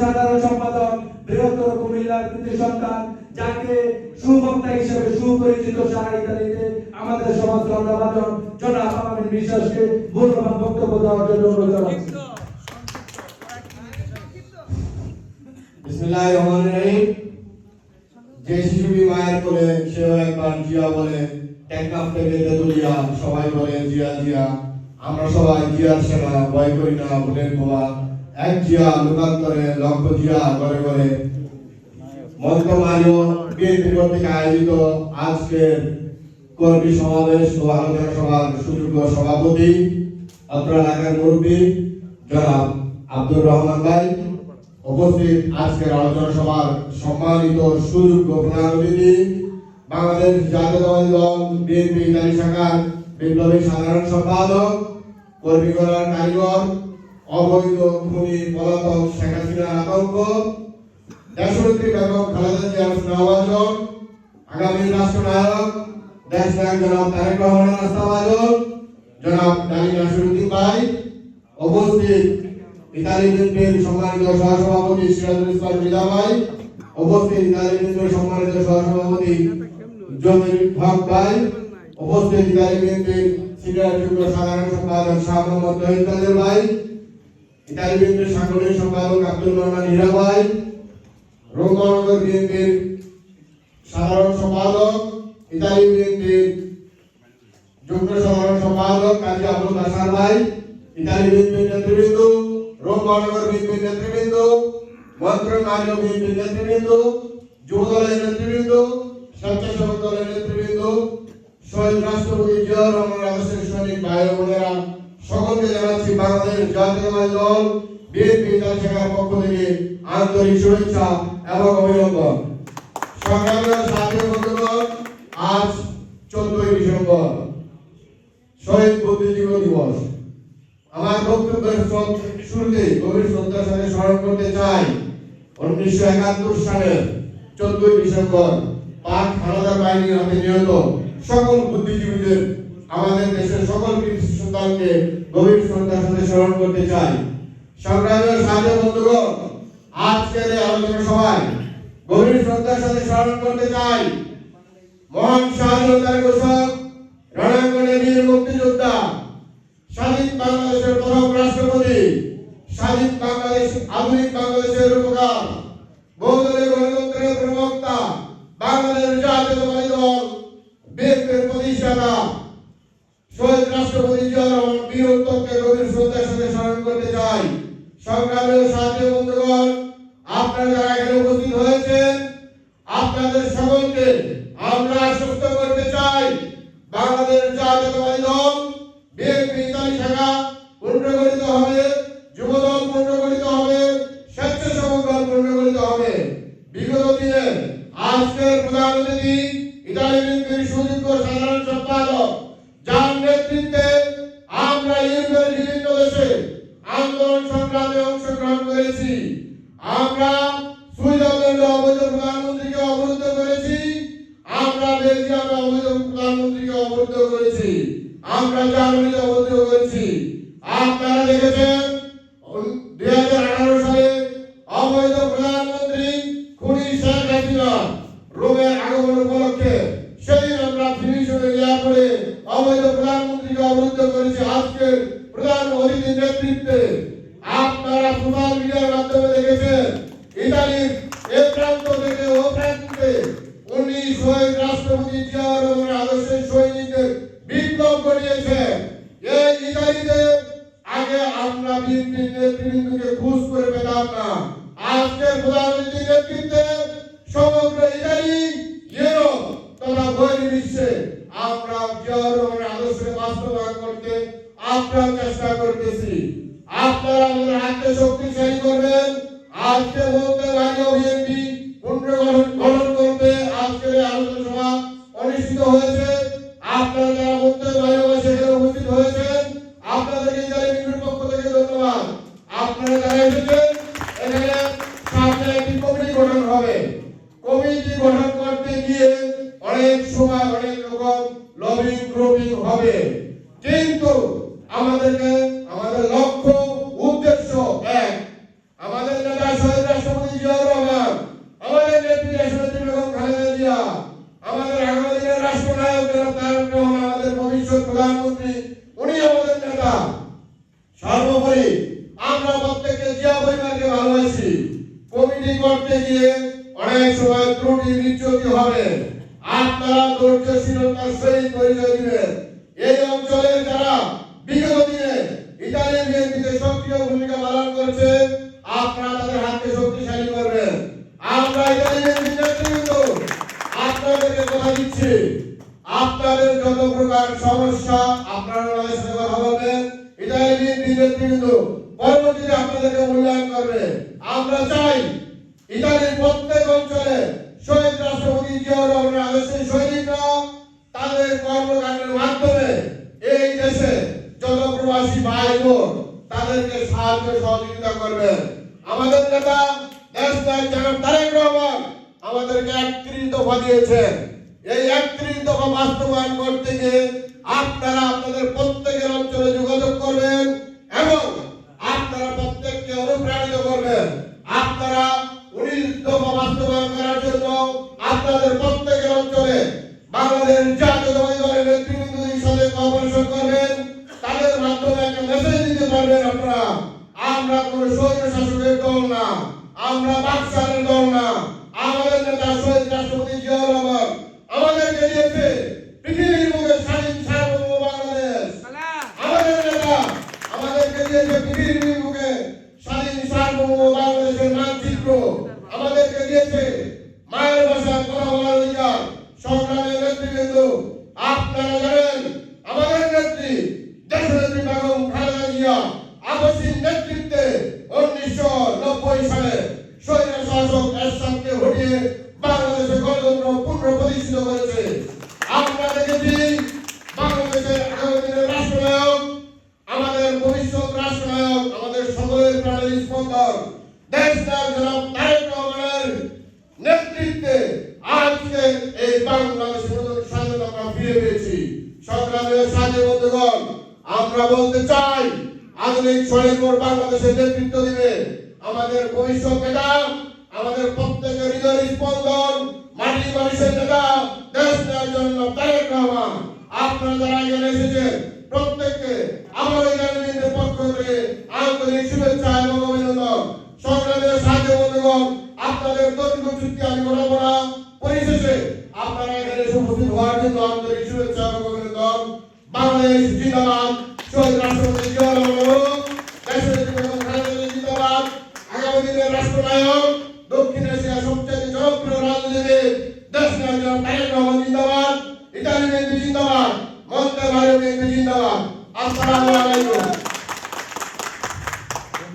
সাধারণ সম্পাদক বৃহত্তর কুমিল্লার কৃতি সন্তান, যাকে সুবক্তা হিসেবে সুপরিচিত সারা ইতালিতে, আমাদের সমাজ গণমাধ্যম জনাব আমিন বিশ্বাসকে মূল্যবান বক্তব্য দেওয়ার জন্য অনুরোধ জানাচ্ছি। বিসমিল্লাহির রহমানির রহিম। যে শিশুটি মায়ের কোলে সেও একবার জিয়া বলে, টেকনাফ থেকে তেতুলিয়া সবাই বলে জিয়া জিয়া। আমরা সবাই জিয়ার সেনা, ভয় করি না ভুলের বোমা। এক জিয়া লোকান্তরে লক্ষ জিয়া ঘরে ঘরে। মন্ত্রমালীয় বিএনপি কর্তৃক আয়োজিত আজকের কর্মী সমাবেশ ও আলোচনা সভার সুযোগ্য সভাপতি, অত্র এলাকার মুরব্বী জনাব আব্দুর রহমান ভাই, উপস্থিত আজকের আলোচনা সভার সম্মানিত সুযোগ্য প্রধান অতিথি, বাংলাদেশ জাতীয়তাবাদী দল বিএনপি ইতালি শাখার বিপ্লবী সাধারণ সম্পাদক, কর্মী করার কারিগর, অবৈধ খুনি পলাতক শেখ হাসিনার আতঙ্ক, দেশনেত্রী বেগম খালেদা জিয়ার স্নেহভাজন, আগামী রাষ্ট্রনায়ক দেশনায়ক জনাব তারেক রহমানের আস্থাভাজন জনাব ডালিম নাসিরউদ্দিন ভাই, উপস্থিত ইতালি বিএনপির সম্মানিত সহসভাপতি সিরাজুল ইসলাম মৃধা ভাই, উপস্থিত ইতালি বিএনপির সম্মানিত সহসভাপতি জমির হক ভাই, উপস্থিত ইতালি বিএনপির সিনিয়র যুগ্ম সাধারণ সম্পাদক শাহ মোহাম্মদ তহিদ কাদের ভাই, ইতালি বিএনপির সাংগঠনিক সম্পাদক আব্দুল রহমান হীরা ভাই, রোম মহানগর বিএনপির সাধারণ সম্পাদক, ইতালি বিএনপির যুগ্ম সাধারণ সম্পাদক কাজী আবুল বাশার ভাই, ইতালি বিএনপির নেতৃবৃন্দ, রোম মহানগর বিএনপির নেতৃবৃন্দ, মন্ত্রণালয় বিএনপির নেতৃবৃন্দ, যুব দলের নেতৃবৃন্দ, স্বেচ্ছাসেবক দলের নেতৃবৃন্দ, শহীদ রাষ্ট্রপতি জিয়াউর রহমানের আদর্শের সৈনিক ভাই ও বোনেরা, সকলকে জানাচ্ছি বাংলাদেশ জাতীয়তাবাদী দল বিএনপি ইতালি শাখার পক্ষ থেকে আন্তরিক শুভেচ্ছা এবং অভিনন্দন। সংগ্রামী সাথী বন্ধুগণ, আজ 14 ডিসেম্বর শহীদ বুদ্ধিজীবী দিবস। আমার বক্তব্যের শুরুতে গভীর শ্রদ্ধার সাথে স্মরণ করতে চাই 1971 সালের 14 ডিসেম্বর পাক হানাদার বাহিনীর হাতে নিহত সকল বুদ্ধিজীবীদের, আমাদের দেশের সকল কৃতি সন্তানকে গভীর শ্রদ্ধার সাথে স্মরণ করতে চাই। সংগ্রামী সাথী বন্ধুগণ, আজকের এই আলোচনা সভায় গভীর শ্রদ্ধার সাথে স্মরণ করতে চাই মহান স্বাধীনতার ঘোষক, রণাঙ্গনে বীর মুক্তিযোদ্ধা, স্বাধীন বাংলাদেশের প্রথম রাষ্ট্রপতি, স্বাধীন বাংলাদেশ, আধুনিক বাংলাদেশের রূপকার, বহুদলীয় গণতন্ত্রের প্রবক্তা, বাংলাদেশ জাতীয়তাবাদী দল বিএনপির প্রতিষ্ঠাতা শহীদ রাষ্ট্রপতি জিয়াউর রহমান বীরত্বকে গভীর শ্রদ্ধার সাথে স্মরণ করতে চাই। সংগ্রামী সাথী বন্ধুগণ, আপনারা যারা এখানে উপস্থিত হয়েছেন, আপনাদের সকলকে আমরা আশ্বস্ত করতে চাই বাংলাদেশ জাতীয়তাবাদী দল বিএনপি ইতালি শাখা পুনর্গঠিত হবে, যুবদল পুনর্গঠিত হবে, স্বেচ্ছাসেবক দল পুনর্গঠিত হবে। বিগত দিনে আজকের প্রধান অতিথি ইতালি বিএনপির সুযোগ্য সাধারণ সম্পাদক, যার নেতৃত্বে আমরা ইউরোপের বিভিন্ন দেশে আন্দোলন সংগ্রামে অংশগ্রহণ করেছি। আমরা সুইজারল্যান্ডে অবৈধ প্রধানমন্ত্রীকে অবরুদ্ধ করেছি, আমরা বেলজিয়ামে অবৈধ প্রধানমন্ত্রীকে অবরুদ্ধ করেছি, আমরা জার্মানিতে অবরুদ্ধ করেছি। আপনারা দেখেছেন 2018 সালে অবৈধ প্রধানমন্ত্রী খুনি শেখ হাসিনা রোমের আগমন উপলক্ষে সেদিন আমরা ফিনিশনে এয়ারপোর্টে অবৈধ প্রধানমন্ত্রীকে অবরুদ্ধ করেছি আজকের প্রধান অতিথির নেতৃত্বে। আপনারা সোশ্যাল মিডিয়ার মাধ্যমে দেখেছেন ইতালির এক প্রান্ত থেকে ও প্রান্তে উনি শহীদ রাষ্ট্রপতি জিয়াউর রহমানের আদর্শের সৈনিকদের বিপ্লব ঘটিয়েছেন। এই ইতালিতে আগে আমরা বিএনপি নেতৃবৃন্দকে খুঁজ করে পেতাম না, আজকের প্রধান অতিথির নেতৃত্বে সমগ্র ইতালি, ইউরোপ তথা বহির্বিশ্বে আমরা জিয়াউর রহমানের আদর্শকে বাস্তবায়ন করতে আপ্রাণ চেষ্টা করতেছি। আপনারা আমাদের হাতকে শক্তিশালী করবেন। আজকে বলতে পারি বিএনপি পুনর্গঠন করতে আজকের আলোচনা সভা অনুষ্ঠিত হয়েছে। আপনারা যারা বলতে পারি সেখানে উপস্থিত হয়েছেন, আপনাদেরকে ইতালি বিএনপির পক্ষ থেকে ধন্যবাদ। আপনারা যারা এসেছেন, এখানে সামনে একটি কমিটি গঠন হবে। কমিটি গঠন করতে গিয়ে অনেক সময় অনেক রকম লবিং গ্রুপিং হবে, কিন্তু আমাদের লক্ষ্য উদ্দেশ্য এক। আমাদের নেতা কাজটি করতে গিয়ে অনেক সময় ত্রুটি বিচ্যুতি হবে। আপনারা ধৈর্যশীলতার সহিত পরিচয় দিবেন। এই অঞ্চলের যারা বিগত দিনে ইতালিয়ান বিএনপিতে সক্রিয় ভূমিকা পালন করছে, আপনারা তাদের হাতকে শক্তিশালী করবেন। আমরা ইতালিয়ান নেতৃবৃন্দ আপনাদেরকে কথা দিচ্ছি, আপনাদের যত প্রকার সমস্যা আপনারা আমাদের সাথে কথা বলবেন। ইতালিয়ান নেতৃবৃন্দ পরবর্তীতে আপনাদেরকে মূল্যায়ন করবে। আমরা চাই ইতালির প্রত্যেক অঞ্চলে শহীদ রাষ্ট্রপতি জিয়াউর রহমানের আদর্শের সৈনিকরা তাদের কর্মকাণ্ডের মাধ্যমে এই দেশে যত প্রবাসী ভাই বোন তাদেরকে সাহায্য সহযোগিতা করবেন। আমাদের নেতা দেশনায়ক জনাব তারেক রহমান আমাদেরকে 31 দফা দিয়েছেন। এই 31 দফা বাস্তবায়ন করতে গিয়ে আপনারা আপনাদের প্রত্যেকের অঞ্চলে যোগাযোগ করবেন এবং আপনারা প্রত্যেককে অনুপ্রাণিত করবেন। আপনারা 19 দফা বাস্তবায়ন করার জন্য আপনাদের প্রত্যেকের অঞ্চলে বাংলাদেশ জাতীয়তাবাদী দলের নেতৃবৃন্দের সাথে কোঅপারেশন করবেন। তাদের মাধ্যমে একটা মেসেজ দিতে পারবেন আপনারা, আমরা কোন স্বৈর শাসকের দল না, আমরা বাকশালের দল না। আমাদের নেতা শহীদ রাষ্ট্রপতি জিয়াউর রহমান আমাদেরকে দিয়েছে পৃথিবীর বুকে স্বাধীন সার্বভৌম বাংলাদেশ। আমাদের নেতা আমাদেরকে দিয়েছে পৃথিবীর বুকে স্বাধীন সার্বভৌম বাংলাদেশের মানচিত্র। আমাদেরকে দিয়েছে মায়ের ভাষায় কথা বলার অধিকার। সংগ্রামী নেতৃবৃন্দ, আপনারা জানেন আমাদের নেত্রী দেশনেত্রী বেগম খালেদা জিয়া আপসীর নেতৃত্বে 1990 সালে স্বৈর শাসক এরশাদকে হটিয়ে বাংলাদেশে গণতন্ত্র পুনঃপ্রতিষ্ঠিত করেছে। আমরা দেখেছি বাংলাদেশের আগামী দিনের রাষ্ট্রনায়ক, আমাদের ভবিষ্যৎ রাষ্ট্রনায়ক, আমাদের সকলের প্রাণের স্পন্দন দেশনায়ক জনাব তারেক রহমানের নেতৃত্বে আজকে এই বাংলাদেশের স্বাধীনতা আমরা ফিরে পেয়েছি। সংগ্রামের সাথী বন্ধুগণ, আমরা বলতে চাই আধুনিক স্বনির্ভর বাংলাদেশের নেতৃত্ব দিবে আমাদের ভবিষ্যৎ নেতা, আমাদের প্রত্যেকের হৃদয়ের স্পন্দন, মাটির মানুষের নেতা দেশনায়ক জনাব তারেক রহমান। আপনারা যারা এখানে এসেছেন প্রত্যেককে আমার ইতালিয়ানদের পক্ষ থেকে আন্তরিক শুভেচ্ছা এবং অভিনন্দন। সংগ্রামের সাথী বন্ধুগণ, আপনাদের দৈর্ঘ্য চুক্তি আমি বলবো না, পরিশেষে আপনারা এখানে উপস্থিত হওয়ার জন্য আন্তরিক শুভেচ্ছা এবং অভিনন্দন। বাংলাদেশ জিন্দাবাদ, শহীদ রাষ্ট্রপতি জিয়াউর রহমান, দেশের বেগম খালেদা জিয়া জিন্দাবাদ। আগামী দিনের রাষ্ট্রনায়ক, দক্ষিণ এশিয়ার সবচেয়ে জনপ্রিয় রাজনীতিবিদ দেশনায়ক জনাব তারেক রহমান জিন্দাবাদ। ইতালি বিএনপি জিন্দাবাদ, মন্তে ভারত বিএনপি জিন্দাবাদ। আসসালামু আলাইকুম।